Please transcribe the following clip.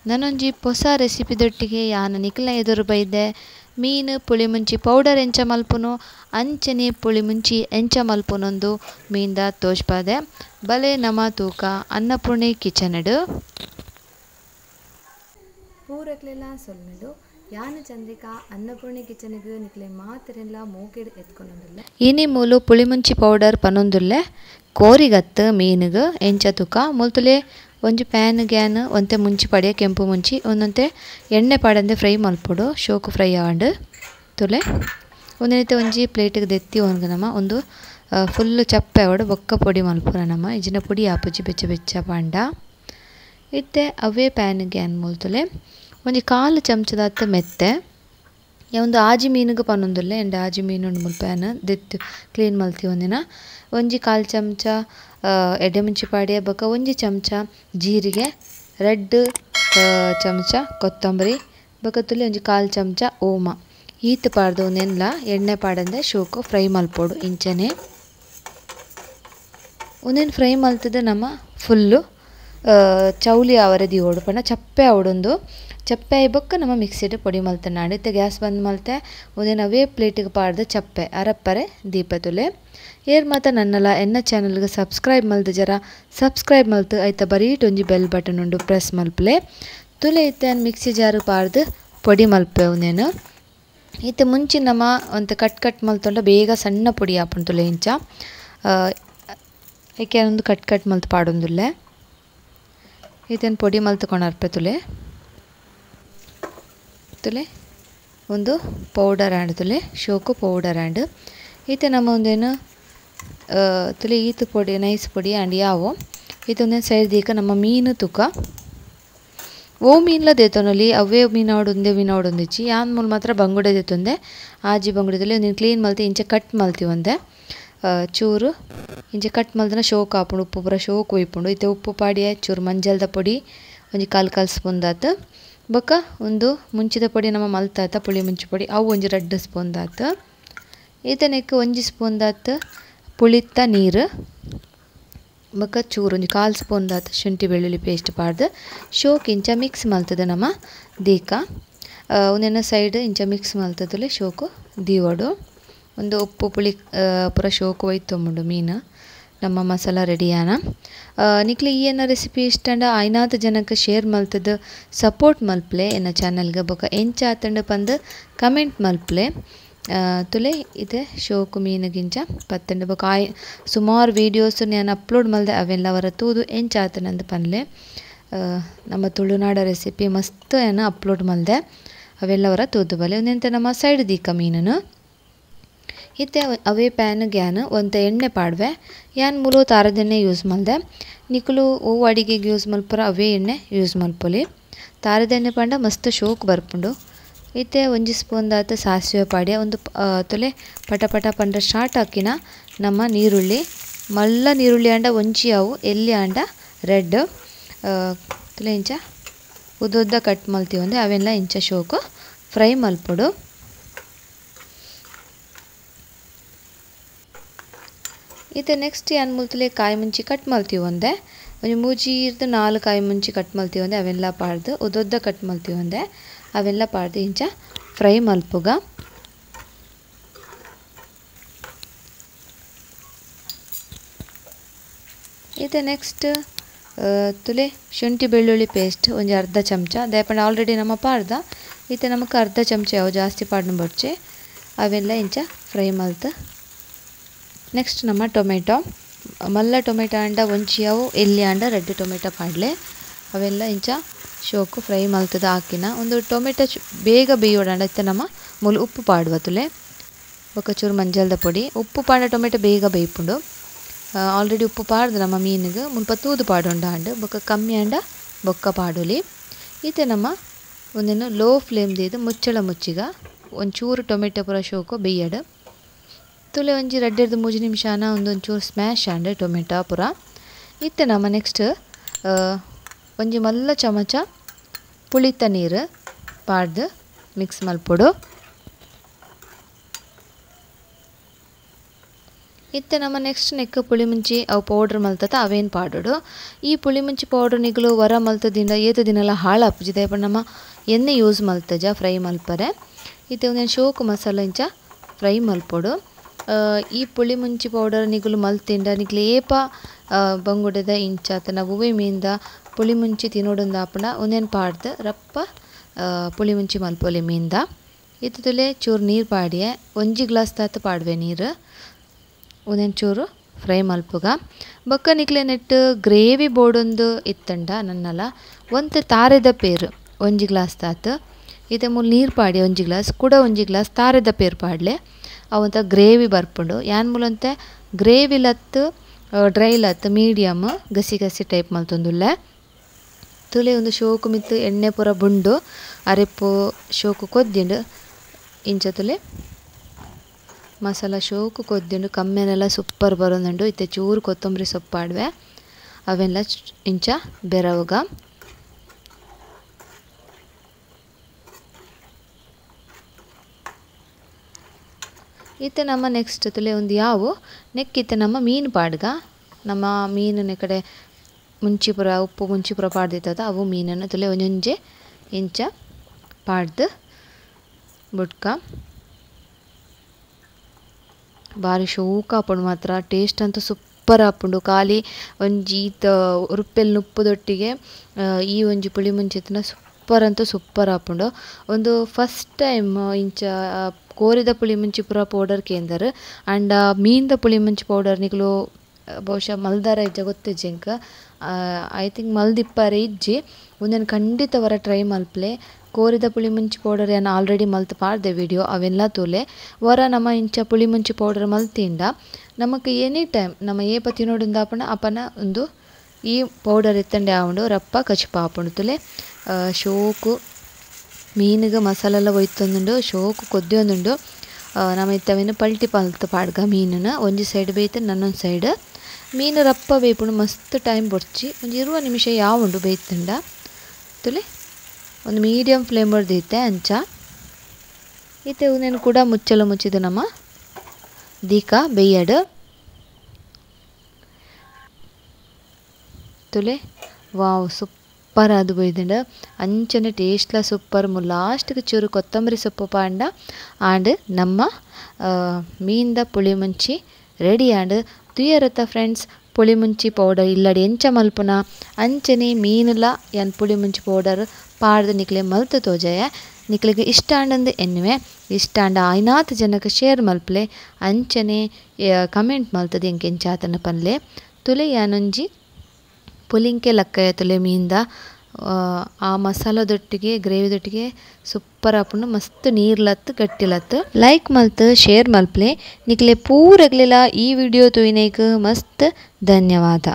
ನನೊಂಜಿ ಹೊಸ ರೆಸಿಪಿದೊಟ್ಟಿಗೆ ಯಾನ ನಿಕ್ಲ ಎದುರು ಬೈದೆ ಮೀನು ಪುಳಿಮುಂಚಿ ಪೌಡರ್ ಎಂಚ ಮಲ್ಪುನು ಅಂಚನೆ ಪುಳಿಮುಂಚಿ ಎಂಚ ಮಲ್ಪುನೊಂದು ಮೀನ್ದ ತೋಜ್ಪಾದೆ ಬಲೆ ನಮ ತೂಕ ಅನ್ನಪೂರ್ಣೆ ಕಿಚನ್ಡ್ ಪೂರಕ್ಲೆಲ್ಲ ಸೊಲ್ಮೆಡು ಯಾನ ಚಂದ್ರಿಕಾ ಅನ್ನಪೂರ್ಣೆ ಕಿಚನ್ಗ್ ನಿಕ್ಲೆ ಮಾತೆರೆಲ್ಲ ಮೂಕೆಡ್ ಎತ್ಕೊಂಡೊಂದುಲ್ಲೆ ಇನಿ ಮೂಲು ಪುಳಿಮುಂಚಿ ಪೌಡರ್ ಪನೊಂದುಲ್ಲೆ ಕೋರಿಗತ್ತು ಮೀನುಗ್ ಎಂಚ ತೂಕ ಮುಲ್ತುಲೆ ಒಂಜಿ ಪ್ಯಾನ್ ಗ್ಯಾನ್ ಒಂತೆ ಮುಂಚಿ ಪಡಿಯ ಕೆಂಪು ಮುಂಚಿ ಒಂದೊಂತೆ ಎಣ್ಣೆ ಪಾಡಂದೆ ಫ್ರೈ ಮಲ್ಪೊಡು ಶೋಕು ಫ್ರೈ ಆಂಡ್ ತುಲೆ ಒಂದೈತೆ ಒಂಜಿ ಪ್ಲೇಟ್ಗೆ ದೆತ್ತಿ ಒನ್ಗನಮ ಒಂದು ಫುಲ್ ಚಪ್ಪೆ ಆವಡು ಬೊಕ್ಕ ಪೊಡಿ ಮಲ್ಪುರನಮ ಇಜಿನ ಪೊಡಿ ಆಪುಜಿ ಬೆಚ್ಚ ಬೆಚ್ಚ ಪಾಂಡ ಇತ್ತೆ ಅವೇ ಪ್ಯಾನ್ ಗ್ಯಾನ್ ಮುಲ್ತುಲೆ ಒಂಜಿ 4 ಚಮಚದತ್ತ ಮೆತ್ತೆ ಒಂದು ಆಜಿ ಮೀನುಗೆ ಪನೊಂದುಲ್ಲೆ ಎಂಡ್ ಆಜಿ ಮೀನು ಮುಲ್ಪෑನ್ ದೆತ್ತು ಕ್ಲೀನ್ ಮಲ್ತಿ ಒಂದಿನ ಒಂಜಿ 1 ಚಮಚ ಎಡೆ ಮುಂಚಿ ಪಾಡಿಯ ಬೊಕ ಒಂಜಿ ಚಮಚ ಜೀರಿಗೆ ರೆಡ್ ಚಮಚ ಕೊತ್ತಂಬರಿ ಬೊಕ ತುಲೆ ಒಂಜಿ 1 ಚಮಚ ಓಮ ಈತ್ ಪಾಡ್ದು ಒಂದೆನ್ಲ ಎಣ್ಣೆ ಪಾಡಂದೆ ಶೋಕು ಫ್ರೈ ಮಲ್ಪೊಡು ಇಂಚನೆ ಒಂದೇನು ಫ್ರೈ ಮಲ್ತದ ನಮ್ಮ ಫುಲ್ಲು ಚೌಲಿ ಆವರದಿ ಓಡು ಪಂಡ ಚಪ್ಪೆ ಆವಡೊಂದು ಚಪ್ಪೆ ಬೊಕ್ಕ ನಮ್ಮ ಮಿಕ್ಸಿಡ್ ಪೊಡಿ ಮಲ್ತನಾಡು ಇತ್ತೆ ಗ್ಯಾಸ್ ಬಂದ್ ಮಲ್ತೆ ಒಂದೇನು ಅವೇ ಪ್ಲೇಟಿಗೆ ಪಾಡ್ದು ಚಪ್ಪೆ ಅರಪ್ಪರೆ ದೀಪ ತುಲೆ ಏರ್ ಮಾತ ನನ್ನಲ ಎನ್ನ ಚಾನಲ್ಗೆ ಸಬ್ಸ್ಕ್ರೈಬ್ ಮಲ್ತು ಜರ ಸಬ್ಸ್ಕ್ರೈಬ್ ಮಲ್ತು ಐತ ಬರೀಟ್ ಒಂಜಿ ಬೆಲ್ ಬಟನ್ ಉಂಡು ಪ್ರೆಸ್ ಮಲ್ಪಲೆ ತುಲೆ ಇತ್ತೆ ಮಿಕ್ಸಿ ಜಾರು ಪಾಡ್ದು ಪೊಡಿ ಮಲ್ಪೆ ಒಂದೇನು ಇತ್ತೆ ಮುಂಚೆ ನಮ್ಮ ಒಂದು ಕಟ್ ಮಲ್ತೊಂಡ ಬೇಗ ಸಣ್ಣ ಪೊಡಿ ಆಪುಂಡು ತುಲೆ ಇಂಚ ಏಕೆ ಒಂದು ಕಟ್ ಮಲ್ತು ಪಾಡೊಂದುಲ್ಲೆ ಇತ್ತೇನು ಪೊಡಿ ಮಲ್ತುಕೊಂಡರ್ಪೆ ತುಲೆ ಒಂದು ಪೌಡರ್ ಆ್ಯಂಡ್ ತುಲೆ ಶೋಕು ಪೌಡರ್ ಆ್ಯಂಡ್ ಈತೆ ನಮ್ಮ ಒಂದೇನು ತುಲೆ ಈತ ಪೊಡಿ ನೈಸ್ ಪೊಡಿ ಆ್ಯಂಡ್ ಯಾವು ಇದೊಂದೇನು ಸೈಡ್ ದೀಕ ನಮ್ಮ ಮೀನು ತುಕ ಓ ಮೀನ್ಲ ದೇತೊನೊಲಿ ಅವೇ ಮೀನಾವಡು ಒಂದೇ ಮೀನಾವಡು ಒಂದಿಚ್ಚಿ ಯಾನ್ ಮೂಲ ಮಾತ್ರ ಬಂಗುಡೆ ದೇತೊಂದೆ ಆಜಿ ಬಂಗುಡೆದಲ್ಲಿ ಒಂದಿನ ಕ್ಲೀನ್ ಮಲ್ತಿ ಇಂಚೆ ಕಟ್ ಮಲ್ತಿ ಒಂದೆ ಚೂರು ಇಂಚೆ ಕಟ್ ಮಲ್ತನ ಶೋಕು ಆಪುಂಡು ಉಪ್ಪು ಪೂರ ಶೋಕು ಒಯ್ಪುಂಡು ಇತ್ತೆ ಉಪ್ಪು ಪಾಡಿಯ ಚೂರು ಮಂಜಲ್ದ ಪೊಡಿ ಒಂಜಿ 1 ಸ್ಪೂನ್ ದಾತ್ ಬೊಕ ಒಂದು ಮುಂಚಿದ ಪೊಡಿ ನಮ್ಮ ಮಲ್ತಾತ ಪುಳಿ ಮುಂಚಿ ಪೊಡಿ ಅವು ಒಂಜಿ 2 ಸ್ಪೂನ್ ದಾತ್ ಈತನೆಕ್ ಒಂಜಿ ಸ್ಪೂನ್ ದಾತ್ ಪುಳಿತ್ತ ನೀರು ಬೊಕ ಚೂರು ಒಂಜಿ 1 ಸ್ಪೂನ್ ದಾತ್ ಶುಂಠಿ ಬೆಳ್ಳುಳ್ಳಿ ಪೇಸ್ಟ್ ಪಾಡ್ದು ಶೋಕ್ ಇಂಚ ಮಿಕ್ಸ್ ಮಲ್ತದ ನಮ್ಮ ದೀಕ ಒಂದೇನ ಸೈಡ್ ಇಂಚ ಮಿಕ್ಸ್ ಮಲ್ತದಲೆ ಶೋಕು ದೀವಡು ಒಂದು ಉಪ್ಪು ಪುಳಿ ಪೂರ ಶೋಕು ಒಯ್ತೊಂಬುಂಡು ಮೀನು ನಮ್ಮ ಮಸಾಲ ರೆಡಿಯಾನ ನಿಕ್ಲಿ ಈ ಎನ್ನ ರೆಸಿಪಿ ಇಷ್ಟಂಡ ಐನಾತ್ ಜನಕ್ಕೆ ಶೇರ್ ಮಲ್ತದ ಸಪೋರ್ಟ್ ಮಲ್ಪ್ಲೆ ಎನ್ನ ಚಾನಲ್ಗೆ ಬೊಕ ಎಂಚ ಆತಂಡು ಪಂದು ಕಮೆಂಟ್ ಮಲ್ಪ್ಲೆ ತುಲೆ ಇದೆ ಶೋಕು ಮೀನುಗಿಂಚ ಪತ್ತಂಡು ಬೊಕ ಸುಮಾರು ವೀಡಿಯೋಸ್ ನಾನು ಅಪ್ಲೋಡ್ ಮಲ್ದೆ ಅವೆಲ್ಲ ಅವರ ತೂದು ಎಂಚ ಆತನಂದು ಪನ್ಲೆ ನಮ್ಮ ತುಳುನಾಡ ರೆಸಿಪಿ ಮಸ್ತ್ ಏನು ಅಪ್ಲೋಡ್ ಮಲ್ದೆ ಅವೆಲ್ಲ ಅವರ ತೂದು ಬಲೆ ಒಂದೆಂತ ನಮ್ಮ ಸೈಡ್ ದೀಕ ಮೀನನು ಇತ್ತೆ ಅವೇ ಪ್ಯಾನ್ ಗ್ಯಾನ್ ಒಂತ ಎಣ್ಣೆ ಪಾಡ್ವೆ ಯಾನ್ ಮುಲು ತಾರದೆಣ್ಣೆ ಯೂಸ್ ಮಲ್ದೆ ನಿಕುಲು ಓ ಅಡಿಗೆಗೆ ಯೂಸ್ ಮಲ್ಪುರ ಅವೇ ಎಣ್ಣೆ ಯೂಸ್ ಮಲ್ಪೊಲಿ ತಾರದೆಣ್ಣೆ ಪಾಂಡ ಮಸ್ತ್ ಶೋಕ್ ಬರ್ಪುಂಡು ಇತ್ತೆ ಒಂಜಿ ಸ್ಪೂನ್ ದಾತ್ ಸಾಸಿವೆ ಪಾಡ್ಯ ಒಂದು ತುಲೆ ಪಟ ಪಂಡ ಸ್ಟಾರ್ಟ್ ಹಾಕಿನ ನಮ್ಮ ನೀರುಳ್ಳಿ ಮಲ್ಲ ನೀರುಳ್ಳಿ ಆಂಡ ಒಂಚಿ ಅವು ಎಲ್ಲಿ ಆಂಡ ರೆಡ್ ತುಲೆ ಇಂಚ ಉದ್ದ ಕಟ್ ಮಲ್ತಿ ಒಂದೆ ಅವೆಲ್ಲ ಇಂಚ ಶೋಕು ಫ್ರೈ ಮಲ್ಪೊಡು ಇತ್ತೆ ನೆಕ್ಸ್ಟ್ ಯಾನ್ ಮುಲ್ತಲೆ ಕಾಯಿ ಮುಂಚಿ ಕಟ್ ಮಲ್ತೀವಿ ಒಂದೆ ಒಂದು ಮೂಜಿರ್ದು 4 ಕಾಯಿ ಮುಂಚಿ ಕಟ್ ಮಲ್ತೀವಿ ಒಂದೆ ಅವೆಲ್ಲ ಪಾಡ್ದು ಉದ್ದ ಕಟ್ ಮಲ್ತೀವಿ ಒಂದೆ ಅವೆಲ್ಲ ಪಾಡ್ದು ಇಂಚ ಫ್ರೈ ಮಲ್ಪುಗ ಇತ್ತೆ ನೆಕ್ಸ್ಟ್ ತುಲೆ ಶುಂಠಿ ಬೆಳ್ಳುಳ್ಳಿ ಪೇಸ್ಟ್ ಒಂಜಿ 1/2 ಚಮಚ ದಯಪಂಡ ಆಲ್ರೆಡಿ ನಮ್ಮ ಪಾಡ್ದ ಇತ್ತೆ ನಮಕ್ 1/2 ಚಮಚ ಅವು ಜಾಸ್ತಿ ಪಾಡ್ನ ಬೊಡ್ಚೆ ಅವೆಲ್ಲ ಇಂಚ ಫ್ರೈ ಮಲ್ತು ನೆಕ್ಸ್ಟ್ ನಮ್ಮ ಟೊಮೆಟೊ ಮಲ್ಲ ಟೊಮೆಟೊ ಆಂಡ ಒಂಚಿ ಅವು ಎಲ್ಲಿ ಆಂಡ ರೆಡ್ ಟೊಮೆಟೊ ಪಾಡ್ಲೆ ಅವೆಲ್ಲ ಇಂಚ ಶೋಕು ಫ್ರೈ ಮಲ್ತದ ಹಾಕಿನ ಒಂದು ಟೊಮೆಟೊ ಬೇಗ ಬೇಯೋಡಾಂಡ ಇತ್ತೆ ನಮ್ಮ ಮುಲು ಉಪ್ಪು ಪಾಡುವ ತುಲೆ ಬೊಕ ಚೂರು ಮಂಜಲ್ದ ಪೊಡಿ ಉಪ್ಪು ಪಾಂಡ ಟೊಮೆಟೊ ಬೇಗ ಬೇಯ್ಪುಂಡು ಆಲ್ರೆಡಿ ಉಪ್ಪು ಪಾಡ್ದು ನಮ್ಮ ಮೀನಿಗೆ ಮುಲ್ಪ ತೂದು ಪಾಡೋಂಡ ಆಂಡ್ ಬೊಕ ಕಮ್ಮಿ ಆಂಡ ಬೊಕ್ಕ ಪಾಡೋಲಿ ಇತ್ತೆ ನಮ್ಮ ಒಂದೇನು ಲೋ ಫ್ಲೇಮ್ ದೀದು ಮುಚ್ಚಳ ಮುಚ್ಚಿಗ ಒಂಚೂರು ಟೊಮೆಟೊ ಪೂರ ಶೋಕು ಬೇಯಡ್ ತುಲೆ ಒಂಜಿ 2-3 ನಿಮಿಷನ ಒಂಚೂರು ಸ್ಮ್ಯಾಶ್ ಆಂಡ್ ಟೊಮೆಟೊ ಪೂರ ಇತ್ತೆ ನಮ್ಮ ನೆಕ್ಸ್ಟ್ ಒಂಜಿ ಮಲ್ಲ ಚಮಚ ಪುಳಿತ ನೀರು ಪಾಡ್ದು ಮಿಕ್ಸ್ ಮಲ್ಪೊಡು ಇತ್ತೆ ನಮ್ಮ ನೆಕ್ಸ್ಟ್ ನೆಕ್ ಪುಳಿಮುಂಚಿ ಅವು ಪೌಡ್ರ್ ಮಲ್ತದ ಅವೇನು ಪಾಡೋಡು ಈ ಪುಳಿಮುಂಚಿ ಪೌಡ್ರ್ ನಿಗಲು ವರ ಮಲ್ತದಿಂದ ಏತು ದಿನಲ್ಲ ಹಾಳಾಪುಜಿದೆ ಬಟ್ ನಮ್ಮ ಎಣ್ಣೆ ಯೂಸ್ ಮಲ್ತಜ ಫ್ರೈ ಮಲ್ಪರೆ ಇತ್ತೆ ಒಂದು ಶೋಕು ಮಸಾಲ ಇಂಚ ಫ್ರೈ ಮಲ್ಪೊಡು ಈ ಪುಳಿಮುಂಚಿ ಪೌಡರ್ ನಿಗಲು ಮಲ್ತಿಂಡ ನಿಗ್ಲು ಏಪ ಬಂಗುಡದ ಇಂಚ ತನ್ನ ಉವೆ ಮೀಂದ ಪುಳಿಮುಂಚಿ ತಿನ್ನೋಡೊಂದು ಆಪಣ ಒಂದೇನು ಪಾಡ್ದು ರಪ್ಪ ಪುಳಿಮುಂಚಿ ಮಲ್ಪೊಲಿ ಮೀಂದ ಇತ್ತು ತುಲೆ ಚೂರು ನೀರು ಪಾಡಿಯೆ 1 ಗ್ಲಾಸ್ ತಾತು ಪಾಡುವೆ ನೀರು ಒಂದೇನು ಚೂರು ಫ್ರೈ ಮಲ್ಪುಗ ಬೊಕ್ಕ ನಿಕ್ಲೆ ನೆಟ್ಟು ಗ್ರೇವಿ ಬೋರ್ಡೊಂದು ಇತ್ತಂಡ ನನ್ನಲ್ಲ ಒಂದು ತಾರೆದ ಪೇರು 1 ಗ್ಲಾಸ್ ತಾತು ಇತ್ತೆ ಮೂಲ ನೀರು ಪಾಡಿ 1 ಗ್ಲಾಸ್ ಕೂಡ 1 ಗ್ಲಾಸ್ ತಾರೆದ ಪೇರು ಪಾಡ್ಲೆ ಅವಂತ ಗ್ರೇವಿ ಬರ್ಪುಂಡು ಯಾನ್ ಮೂಲಂತೆ ಗ್ರೇವಿ ಲತ್ತು ಡ್ರೈ ಲತ್ತು ಮೀಡಿಯಮ್ ಗಸಿ ಗಸಿ ಟೈಪ್ ಮಲ್ತೊಂದುಲ್ಲೆ ತುಲೆ ಒಂದು ಶೋಕು ಮಿತ್ತು ಎಣ್ಣೆ ಪೂರ ಬುಂಡು ಅರೆಪ್ಪು ಶೋಕು ಕೊದ್ದಿಂಡು ಇಂಚ ತುಲೆ ಮಸಾಲ ಶೋಕು ಕೊದ್ದಿಂಡು ಕಮ್ಮೆನೆಲ್ಲ ಸೂಪರ್ ಬರೋದುಂಡು ಇತ್ತೆ ಚೂರು ಕೊತ್ತಂಬರಿ ಸೊಪ್ಪು ಪಾಡ್ವೆ ಅವೆಲ್ಲ ಇಂಚ ಬೆರವುಗ ಇತ್ತೆ ನಮ್ಮ ನೆಕ್ಸ್ಟ್ ತುಲೆ ಒಂದು ಯಾವು ನೆಕ್ಕಿತ್ತೆ ನಮ್ಮ ಮೀನು ಪಾಡ್ಗ ನಮ್ಮ ಮೀನಿನ ಕಡೆ ಮುಂಚಿಪುರ ಉಪ್ಪು ಮುಂಚಿಪುರ ಪಾಡ್ದಿತ್ತದ ಅವು ಮೀನನ್ನು ತುಲೆ ಒಂಜೊಂಜೆ ಇಂಚ ಪಾಡ್ದು ಬುಡ್ಕ ಭಾರಿ ಶೋಕ ಆಪುಂಡು ಮಾತ್ರ ಟೇಸ್ಟ್ ಅಂತೂ ಸೂಪರ್ ಆಪುಂಡು ಖಾಲಿ ಒಂಜಿ ಉರುಪ್ಪೆಲ್ ನುಪ್ಪುದೊಟ್ಟಿಗೆ ಈ ಒಂಜಿ ಪುಳಿಮುಂಚಿತ್ತಿನ ಸೂಪರ್ ಅಂತೂ ಸೂಪರ್ ಆಪುಂಡು ಒಂದು ಫಸ್ಟ್ ಟೈಮ್ ಇಂಚ ಕೋರಿದ ಪುಳಿಮುಂಚಿ ಪೂರ ಪೌಡರ್ ಕೇಂದರ್ ಆ್ಯಂಡ್ ಮೀನ್ದ ಪುಳಿಮುಂಚಿ ಪೌಡರ್ ನಿಗಲು ಬಹುಶಃ ಮಲ್ದಾರ ಇಜ್ಜ ಗೊತ್ತಿಜ್ಜೆಂಕ ಐ ಥಿಂಕ್ ಮಲ್ದಿಪ್ಪಾರೆ ಇಜ್ಜಿ ಒಂದೇನು ಖಂಡಿತ ವರ ಟ್ರೈ ಮಲ್ಪಲೆ ಕೋರಿದ ಪುಳಿಮುಂಚಿ ಪೌಡರ್ ಏನು ಆಲ್ರೆಡಿ ಮಲ್ತು ಪಾಡ್ದೆ ವಿಡಿಯೋ ಅವೆಲ್ಲ ತೂಲೆ ವರ ನಮ್ಮ ಇಂಚ ಪುಳಿಮುಂಚಿ ಪೌಡರ್ ಮಲ್ತಿಂಡ ನಮಗೆ ಎನಿ ಟೈಮ್ ನಮ್ಮ ಏಪ ತಿನ್ನೋಡಿಂದ ಅಪನ ಒಂದು ಈ ಪೌಡರ್ ಎತ್ತಂಡೆ ಆವುಂಡು ರಪ್ಪ ಕಚ್ಪ ಆಪುಂಡು ತುಲೆ ಶೋಕು ಮೀನಿಗೆ ಮಸಾಲೆಲ್ಲ ಒಯ್ತೊಂದುಂಡು ಶೋಕು ಕೊದ್ದೊಂದುಂಡು ನಮ್ಮ ಇತ್ತವೇನು ಪಲ್ಟಿ ಪಲ್ತು ಪಾಡ್ಗ ಮೀನನ್ನು ಒಂಜಿ ಸೈಡ್ ಬೇಯ್ತು ನನ್ನೊಂದು ಸೈಡ್ ಮೀನು ರಪ್ಪ ಬೇಯ್ಪುಂಡು ಮಸ್ತ್ ಟೈಮ್ ಬೊಡ್ಚಿ ಒಂದು 20 ನಿಮಿಷ ಯಾವುಂಡು ಬೇಯ್ತುಂಡ ತುಲೆ ಒಂದು ಮೀಡಿಯಮ್ ಫ್ಲೇಮ್ ಹೊಡೆದಿತ್ತೆ ಅಂಚ ಇತ್ತೆ ಒಂದೇನು ಕೂಡ ಮುಚ್ಚಲು ಮುಚ್ಚಿದ್ದು ನಮ್ಮ ದೀಕ ಬೇಯಡು ತುಲೆ ವಾವ್ ಸೂಪರ್ ಅದು ಬೈದಿಂಡು ಅಂಚನೆ ಟೇಸ್ಟ್ಲ ಸೂಪರ್ ಲಾಸ್ಟ್ಗೆ ಚೂರು ಕೊತ್ತಂಬರಿ ಸೊಪ್ಪು ಪಾಂಡ ಆಂಡ್ ನಮ್ಮ ಮೀನ್ದ ಪುಳಿಮುಂಚಿ ರೆಡಿ ಆಂಡ್ ತುಯರತ್ತ ಫ್ರೆಂಡ್ಸ್ ಪುಳಿಮುಂಚಿ ಪೌಡರ್ ಇಲ್ಲಡಿ ಎಂಚ ಮಲ್ಪುನ ಅಂಚನೆ ಮೀನುಲ ಯನ್ ಪುಳಿಮುಂಚಿ ಪೌಡರ್ ಪಾಡ್ದು ನಿಕ್ಲೆ ಮಲ್ತು ತೋಜಯ ನಿಕ್ಲೆಗೆ ಇಷ್ಟ ಆಂಡಂದು ಎನ್ನುವೆ ಇಷ್ಟ ಆಂಡ ಐನಾತ್ ಜನಕ್ಕೆ ಶೇರ್ ಮಲ್ಪಲೆ ಅಂಚನೆ ಕಮೆಂಟ್ ಮಲ್ತದೆ ಎಂಕೆ ಎಂಚಾತನ ಪನ್ಲೆ ತುಲೆ ಯಾನೊಂಜಿ ಪುಲಿಂಕೆ ಲಕ್ಕಯ ತುಲೆ ಮೀನ್ದ ಆ ಮಸಾಲದೊಟ್ಟಿಗೆ ಗ್ರೇವಿದೊಟ್ಟಿಗೆ ಸೂಪರ್ ಆಪುಂಡು ಮಸ್ತ್ ನೀರ್ಲತ್ತು ಗಟ್ಟಿಲತ್ತು ಲೈಕ್ ಮಲ್ತು ಶೇರ್ ಮಲ್ಪಲೆ ನಿಕ್ಲೆ ಪೂರಗ್ಲಿಲ್ಲ ಈ ವಿಡಿಯೋ ತುಯಿನೇಗ್ ಮಸ್ತ್ ಧನ್ಯವಾದ.